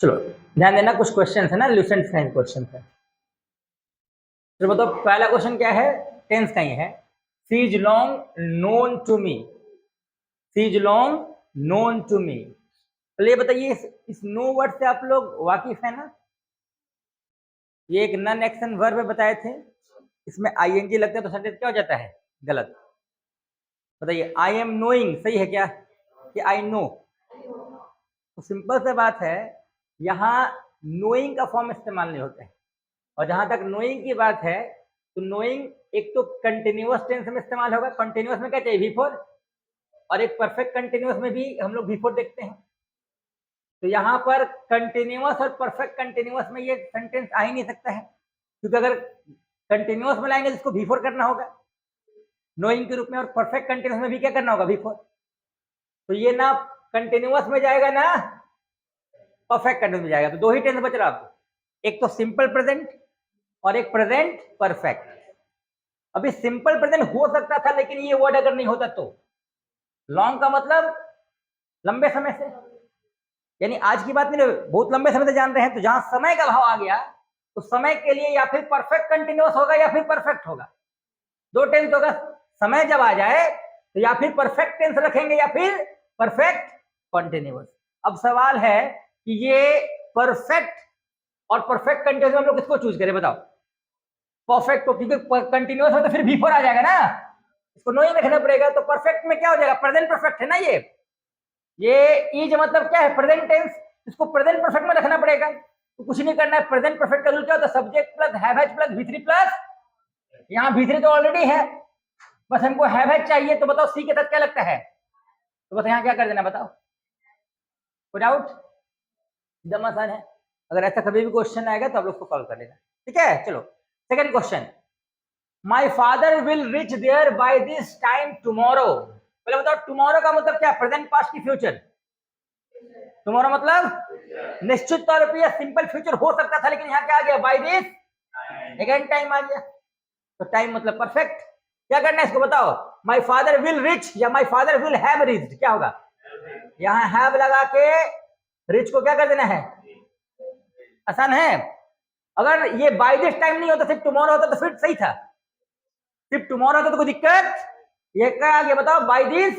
चलो ध्यान देना, कुछ क्वेश्चन है ना, लुसेंट फ्रेंच क्वेश्चन है। तो बताओ पहला क्वेश्चन क्या है, टेंस का ही है। She is long known to me, she is long known to me. तो ये बताइए इस नो वर्ड से आप लोग वाकिफ है ना? ये एक नॉन एक्शन वर्ब बताए थे, इसमें आईएनजी लगता है तो सेंटेंस क्या हो जाता है? गलत। बताइए आई एम नोइंग सही है क्या कि आई नो? तो सिंपल सी बात है, यहाँ नोइंग का फॉर्म इस्तेमाल नहीं होता है। और जहां तक नोइंग की बात है तो नोइंग एक तो कंटिन्यूअस टेंस में इस्तेमाल होगा, कंटिन्यूअस में क्या चाहिए? V4। और एक परफेक्ट कंटिन्यूअस में भी हम लोग V4 देखते हैं। तो यहाँ पर कंटिन्यूअस और परफेक्ट कंटिन्यूअस में ये सेंटेंस आ ही नहीं सकता है, क्योंकि अगर कंटिन्यूअस में लाएंगे तो इसको V4 करना होगा नोइंग के रूप में, और परफेक्ट कंटिन्यूअस में भी क्या करना होगा? V4। तो ये ना कंटिन्यूअस में जाएगा ना परफेक्ट कंटिन्यूअस में जाएगा। तो दो ही टेंस बच रहा आपको, एक तो सिंपल प्रेजेंट और एक प्रेजेंट परफेक्ट। अभी सिंपल प्रेजेंट हो सकता था, लेकिन ये वर्ड अगर नहीं होता तो लॉन्ग का मतलब लंबे समय से, यानी आज की बात नहीं, बहुत लंबे समय से जान रहे हैं। तो जहां समय का भाव आ गया तो समय के लिए या फिर परफेक्ट कंटिन्यूअस होगा या फिर परफेक्ट होगा, दो टेंस होगा। समय जब आ जाए तो या फिर परफेक्ट टेंस रखेंगे या फिर परफेक्ट कंटिन्यूअस। अब सवाल है कि ये परफेक्ट और परफेक्ट कंटिन्यूअस में हम लोग किसको चूज करें? बताओ। परफेक्ट को, क्योंकि कंटिन्यूअस में तो फिर V4 आ जाएगा ना, इसको नो ही रखना पड़ेगा। तो परफेक्ट में क्या हो जाएगा? प्रेजेंट परफेक्ट है ना ये इज मतलब क्या है? Present tense. इसको प्रेजेंट परफेक्ट में रखना पड़ेगा। तो कुछ नहीं करना है, प्रेजेंट परफेक्ट का रूल क्या होता है? Subject plus have has plus V3 plus, यहाँ V3 तो ऑलरेडी है, बस हमको हैव हैज चाहिए। तो बताओ सी के साथ क्या लगता है? तो बस यहाँ क्या कर देना, बताओ। कोई डाउट? एकदम आसान है। अगर ऐसा कभी भी क्वेश्चन आएगा तो आप लोग उसको सॉल्व कर लेना, ठीक है। चलो second question, my father will reach there by this time tomorrow. पहले बताओ टुमारो का मतलब क्या? प्रेजेंट पास्ट की फ्यूचर। टुमारो मतलब निश्चित तौर पर सिंपल फ्यूचर हो सकता था, लेकिन यहाँ क्या आ गया? बाय दिस, अगेन टाइम आ गया। तो टाइम मतलब परफेक्ट। क्या करना है इसको बताओ? माई फादर विल रिच या my father will have reached, क्या होगा? यहाँ हैव लगा के रिच को क्या कर देना है? आसान है। अगर ये बाय दिस टाइम नहीं होता, सिर्फ टुमारो होता तो फिर सही था। सिर्फ टुमारो होता तो कोई दिक्कत, ये क्या आ गया बताओ? बाय दिस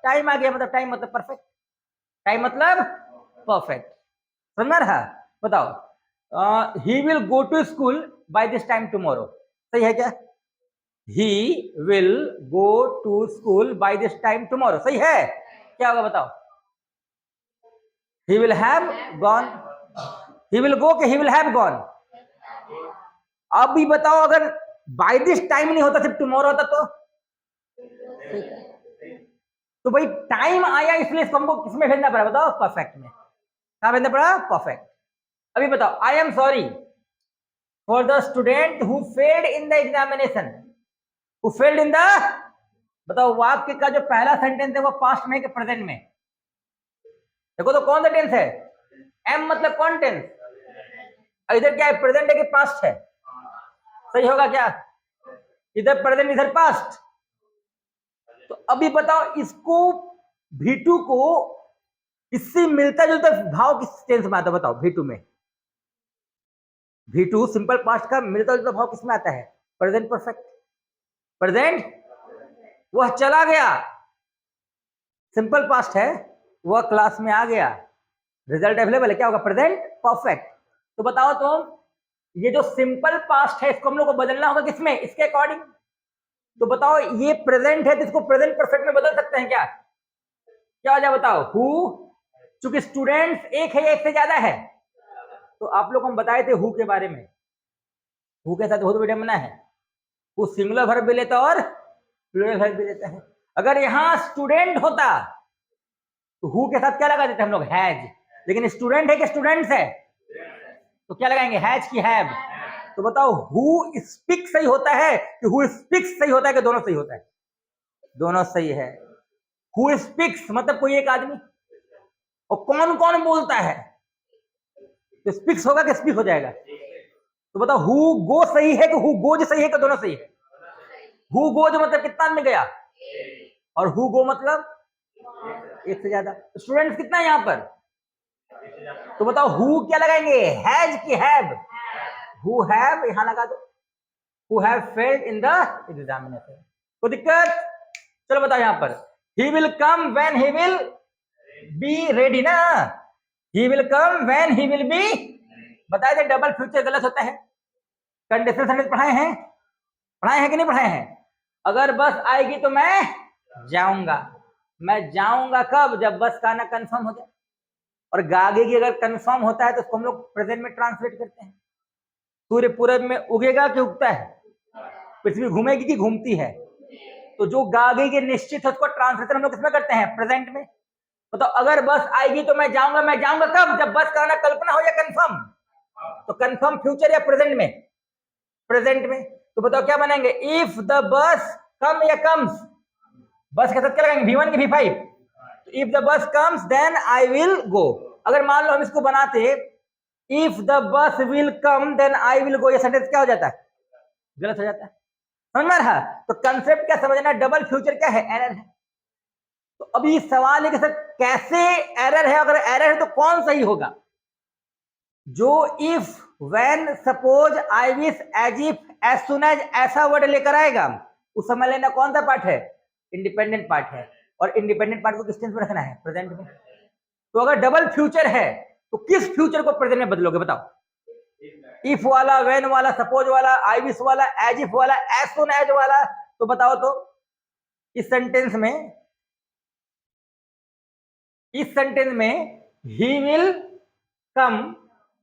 टाइम आ गया, मतलब टाइम मतलब परफेक्ट, टाइम मतलब परफेक्ट। समझ में रहा? बताओ he will go to school by this time tomorrow, सही है क्या? He will go to school by this time tomorrow, सही है? क्या होगा बताओ? He will have gone, he will go के ही विल हैव गॉन। अब भी बताओ, अगर बाय दिस टाइम नहीं होता, सिर्फ टुमारो होता तो भाई टाइम आया इसलिए इसको हमको किसमें भेजना पड़ा बताओ? परफेक्ट में। कहां भेजना पड़ा? परफेक्ट। अभी बताओ, I am sorry for the student who failed in the examination. Who failed in the, बताओ वाक्य का जो पहला सेंटेंस है वो पास्ट में है कि प्रेजेंट में? देखो तो कौन सा टेंस है? एम मतलब कौन टेंस? इधर क्या है? प्रेजेंट है कि पास्ट है? सही होगा क्या? इधर प्रेजेंट इधर पास्ट। तो अभी बताओ इसको V2 को इससे मिलता जुलता भाव किस टेंस में आता है? बताओ V2 में, V2 सिंपल पास्ट का मिलता जुलता भाव किस में आता है? Present perfect. प्रेजेंट वह चला गया, सिंपल पास्ट है, वह क्लास में आ गया, रिजल्ट अवेलेबल है, क्या होगा? Present perfect. तो बताओ तुम, ये जो सिंपल पास्ट है इसको हम लोग को बदलना होगा किसमें? इसके अकॉर्डिंग। तो बताओ ये प्रेजेंट है तो इसको प्रेजेंट परफेक्ट में बदल सकते हैं क्या? क्या हो जाए बताओ? हु, चूंकि स्टूडेंट्स एक है, एक से ज्यादा है, तो आप लोग हम बताए थे हु के बारे में, हु के साथ हो तो विडम्बना है, वो सिंगुलर वर्ब भी लेता और प्लूरल वर्ब भी लेता है। अगर यहां स्टूडेंट होता तो हु के साथ क्या लगा देते हम लोग? हैज। लेकिन स्टूडेंट है कि स्टूडेंट्स है, तो क्या लगाएंगे? हैज की हैव। तो बताओ हु स्पीक सही होता है कि हु स्पीक्स सही होता है कि दोनों सही होता है? दोनों सही है। हु स्पीक्स मतलब कोई एक आदमी, और कौन कौन बोलता है? तो स्पीक्स होगा कि स्पीक हो जाएगा? तो बताओ हु गो सही है कि हु गोज सही है कि दोनों सही है? हु गोज मतलब कितना आदमी गया, और हु गो मतलब एक से ज्यादा। स्टूडेंट्स कितना है यहाँ पर? तो बताओ हु क्या लगाएंगे, हैज की हैव? हु हैव यहां लगा दो, who have failed in the examination. कोई दिक्कत? चलो बताओ यहां पर, he will come when he will be ready ना, he will come when he will be. बताए थे डबल फ्यूचर गलत होता है। कंडीशनल सेंटेंस पढ़ाए हैं कि नहीं पढ़ाए हैं? अगर बस आएगी तो मैं जाऊंगा, मैं जाऊंगा कब? जब बस का आना कंफर्म हो जाए। और गागे की अगर कंफर्म होता है तो उसको हम लोग प्रेजेंट में ट्रांसलेट करते हैं। सूर्य पूरब में उगेगा कि उगता है? पृथ्वी घूमेगी कि घूमती है? तो जो गागे के निश्चित है उसको ट्रांसलेशन हम लोग किसमें करते हैं? प्रेजेंट में। तो अगर बस आएगी तो मैं जाऊंगा कब? जब बस का आना कल्पना हो या कंफर्म। तो कंफर्म फ्यूचर या प्रेजेंट में? प्रेजेंट में। तो बताओ क्या बनेंगे? इफ द बस कम या कम्स? बस के साथ क्या लगाएंगे? V1 की V5। If the bus comes then I will go. अगर मान लो हम इसको बनाते if the bus will come then I will go, ये सेंटेंस क्या हो जाता है? गलत हो जाता है। समझ में रहा? तो कंसेप्ट क्या समझना, डबल फ्यूचर क्या है? एरर है। तो अभी सवाल है कि सर कैसे एरर है, अगर एरर है तो कौन सही होगा? जो if, when, suppose, I wish, as if, as soon as ऐसा वर्ड लेकर आएगा उस समय लेना कौन सा पार्ट है? इंडिपेंडेंट पार्ट है। और इंडिपेंडेंट पार्ट को किस टेंस में रखना है? प्रेजेंट में। तो अगर डबल फ्यूचर है तो किस फ्यूचर को प्रेजेंट में बदलोगे बताओ? इफ वाला, व्हेन वाला, सपोज वाला, आई विश वाला, एज इफ वाला, एज सुन एज वाला? तो बताओ तो इस सेंटेंस में ही will come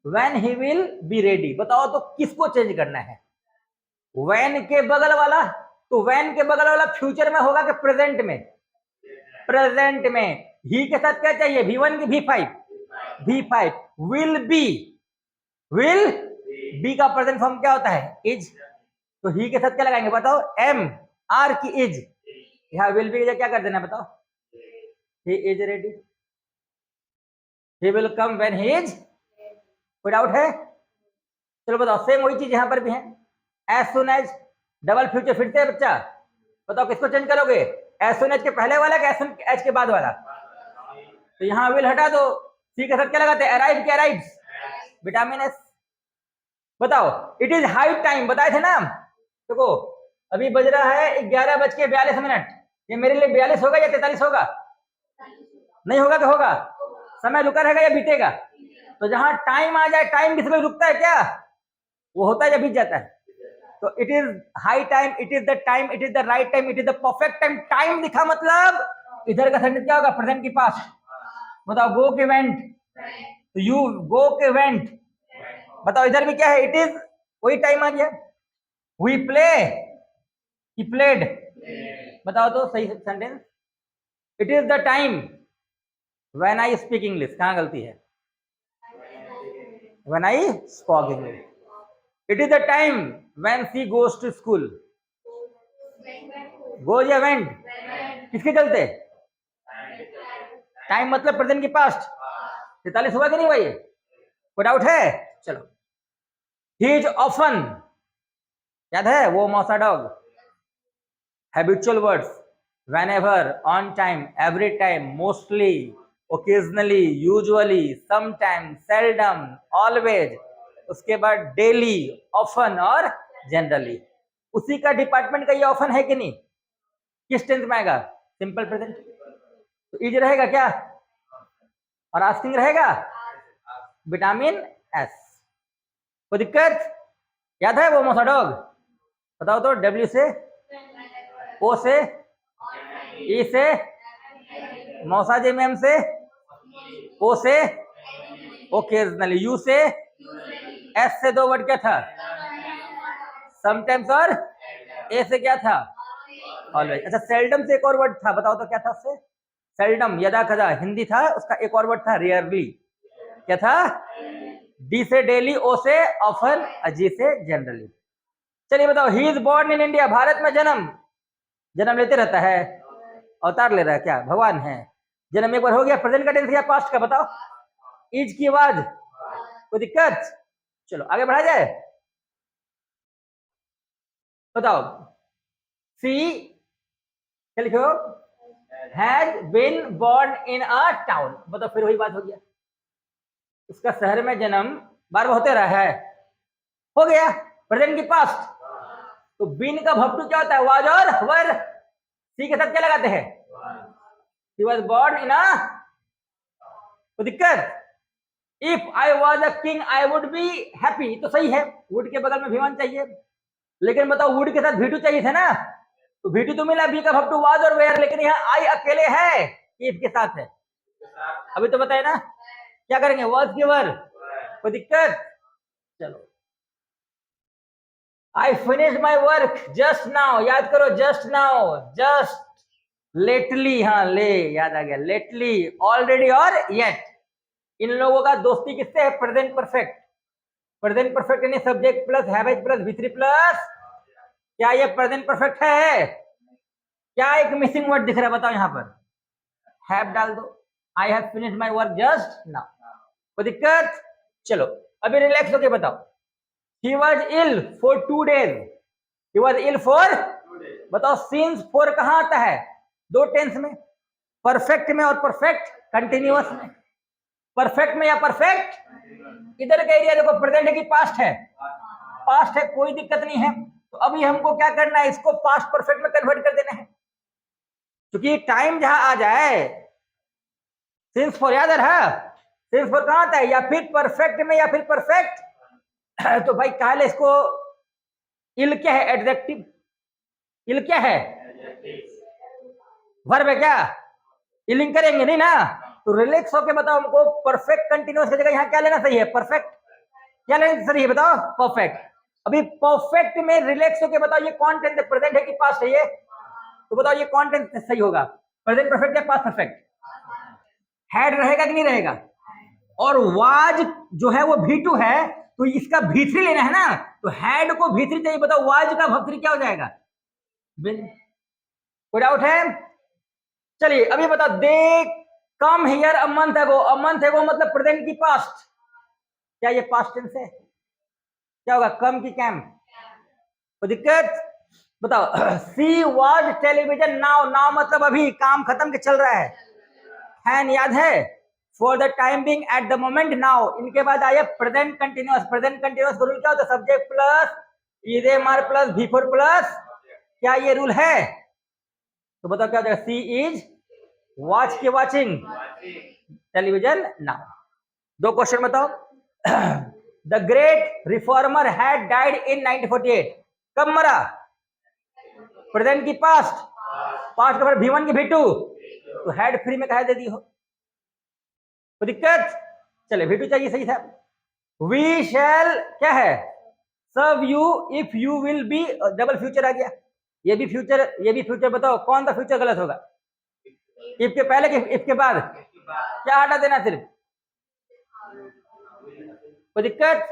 when he will be ready. बताओ तो किसको चेंज करना है? व्हेन के बगल वाला। तो व्हेन के बगल वाला फ्यूचर में होगा कि प्रेजेंट में? प्रेजेंट में। ही के साथ क्या चाहिए? V1 की V5। V5 विल बी का प्रेजेंट फॉर्म क्या होता है? इज। तो ही के साथ क्या लगाएंगे बताओ? M R की इज। यहां विल बी क्या कर देना बताओ? He is ready, he will come when he is. कोई डाउट है? चलो बताओ, सेम वही चीज यहां पर भी है। As soon as, double future फिर से बच्चा। बताओ किसको चेंज करोगे? एज सुन एज के पहले वाला कि एज सुन एज के बाद वाला? तो यहां विल हटा दो, सी के साथ क्या लगाते हैं? अराइव के अराइव्स, विटामिन एस। बताओ इट इज हाई टाइम, बताए थे ना देखो। अभी बज रहा है 11:42। ये मेरे लिए 42 होगा या 43 होगा? नहीं होगा, क्या होगा? समय रुका रहेगा या बीतेगा? तो जहां टाइम आ जाए, टाइम किसी को रुकता है क्या? वो होता है या बीत जाता है? तो it is high time, it is the time, it is the right time, it is the perfect time. Time दिखा मतलब इधर का सेंटेंस क्या होगा? प्रेजेंट की पास्ट। बताओ गो के वेंट, तो यू गो के वेंट। बताओ इधर भी क्या है? इट इज, वही टाइम आ गया। We play, he played. बताओ तो सही sentence. It is the time when I speak English. कहां गलती है? When I speak English. It is the time when she goes to school. Goes या वेंट? किसके चलते? टाइम मतलब प्रेजेंट की पास्ट। 43 हुआ कि नहीं भाई? कोई डाउट है? चलो, ही इज ऑफन, याद है वो मौसा dog. Habitual words, whenever, on time, every time, mostly, occasionally, usually, sometime, seldom, always। उसके बाद डेली, ऑफन और जनरली। उसी का डिपार्टमेंट का ये ऑफन है कि नहीं? किस टेंस में आएगा? Simple present. तो इज रहेगा क्या? और आस्किंग रहेगा विटामिन एस। कोई दिक्कत? याद है वो मौसा डॉग? बताओ तो, डब्ल्यू से, ओ से, ई से, मौसा जे मैम से, ओ से ओकेजनली, यू से, एस से दो वर्ड क्या था? समटाइम्स, और ए से क्या था? ऑलवेज। अच्छा, सेल्डम से एक और वर्ड था, बताओ तो क्या था उससे? सेल्डम, यदा कदा हिंदी था, उसका एक और वर्ड था रेयरली। क्या था? डी से डेली, ओ से ऑफन, जी से जनरली। चलिए बताओ, he is born in India. भारत में जन्म लेते रहता है, अवतार ले रहा है क्या? भगवान है। जन्म एक बार हो गया, प्रेजेंट का टेंस या पास्ट का? बताओ। इज की आवाज, कोई दिक्कत? चलो आगे बढ़ा जाए। बताओ, सी क्या लिखो? Has been born in a town. बताओ, फिर वही बात हो गया। उसका शहर में जन्म बार बार होते रहा है, हो गया प्रेजेंट की पास्ट। तो बीन का भपटू क्या होता है, वाज और वर, सी के साथ क्या लगाते हैं, ही वाज बोर्न इन अ, तो दिक्कत, if I was a king I would be happy, तो सही है, वुड के बगल में भी वन चाहिए, लेकिन बताओ वुड के साथ भी2 चाहिए थे ना, तो भी2 तो मिला, बी का भपटू वाज और वेयर, लेकिन यहाँ आई अकेले है, इफ के साथ है, अभी तो बताए ना, क्या करेंगे, वाज के वर, कोई दिक्कत, चलो। I finish my work just now, याद करो जस्ट नाउ, जस्ट, लेटली, हाँ ले याद आ गया, लेटली, ऑलरेडी और येट। इन लोगों का दोस्ती किससे है, प्रेजेंट परफेक्ट, प्रेजेंट परफेक्ट यानी subject plus have plus V3 plus, क्या ये प्रेजेंट परफेक्ट है, क्या एक मिसिंग वर्ड दिख रहा है, बताओ यहाँ पर, हैव डाल दो, I have finish my work just now, कोई दिक्कत, चलो अभी रिलैक्स होके बताओ, he was ill for 2 days, he was ill for, बताओ since for कहां आता है, 2 टेंस में, परफेक्ट में और परफेक्ट कंटिन्यूअस में, परफेक्ट में या परफेक्ट, इधर का एरिया देखो प्रेजेंट है कि पास्ट है, पास्ट है, कोई दिक्कत नहीं है, तो अभी हमको क्या करना है, इसको पास्ट परफेक्ट में कन्वर्ट कर देना है, क्योंकि टाइम जहां आ जाए, सिंस फॉर याद है, सिंस फॉर कहां आता है, या फिर परफेक्ट में या फिर परफेक्ट, तो भाई काले इसको, इल क्या है, एडजेक्टिव, इल क्या है, वर्ब है क्या, इलिंग करेंगे नहीं ना, तो रिलैक्स होके बताओ हमको, परफेक्ट कंटिन्यूअस की जगह यहाँ क्या लेना सही है, परफेक्ट, क्या लेना सही है बताओ, परफेक्ट। अभी परफेक्ट में रिलैक्स होके बताओ ये कौन टेंस है, प्रेजेंट है कि पास्ट है ये, तो बताओ ये कौन टेंस सही होगा, प्रेजेंट परफेक्ट या पास्ट परफेक्ट, हैड रहेगा कि नहीं रहेगा, और वाज जो है वो V2 है, तो इसका V3 लेना है ना, तो हैड को V3 चाहिए, बताओ वाज का V3 क्या हो जाएगा, कोई डाउट है, चलिए अभी बताओ, दे कम हियर अ मंथ एगो मतलब प्रेजेंट की पास्ट, क्या ये पास्ट टेंस है, क्या होगा, कम की कैम, कोई दिक्कत, बताओ, सी वॉच टेलीविजन नाउ मतलब अभी काम खत्म के चल रहा है, हैन याद है, for the time being at the moment now, इनके बाद आया प्रेजेंट कंटिन्यूअस, प्रेजेंट कंटिन्यूअस का रूल क्या होता है, subject plus is am are plus V4 plus, क्या ये रूल है, तो बताओ क्या हो जाएगा, सी इज वॉच की वॉचिंग टेलीविजन नाउ। 2 क्वेश्चन बताओ, the great reformer had died in 1948, कब मरा, प्रेजेंट की पास्ट, पास्ट का V1 की V2, तो हैड फ्री में कहा दे दी हो, तो दिक्कत, चले V2 चाहिए, सही था, वी शैल क्या है, serve you if you will be, double future आ गया, ये भी फ्यूचर, बताओ कौन सा फ्यूचर गलत होगा, इफ के पहले के इफ के बाद, क्या हटा देना सिर्फ, कोई दिक्कत,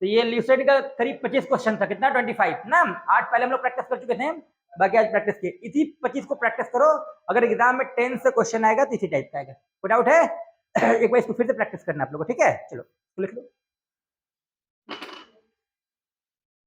तो ये ल्यूसेंट का करीब 25 क्वेश्चन था, कितना 25 ना, 8 पहले हम लोग प्रैक्टिस कर चुके थे, बाकी आज प्रैक्टिस किए, इसी 25 को प्रैक्टिस करो, अगर एग्जाम में 10 से क्वेश्चन आएगा तो इसी टाइप का आएगा, कोई डाउट है, एक बार इसको फिर से प्रैक्टिस करना आप लोगों को, ठीक है, चलो लिख लो।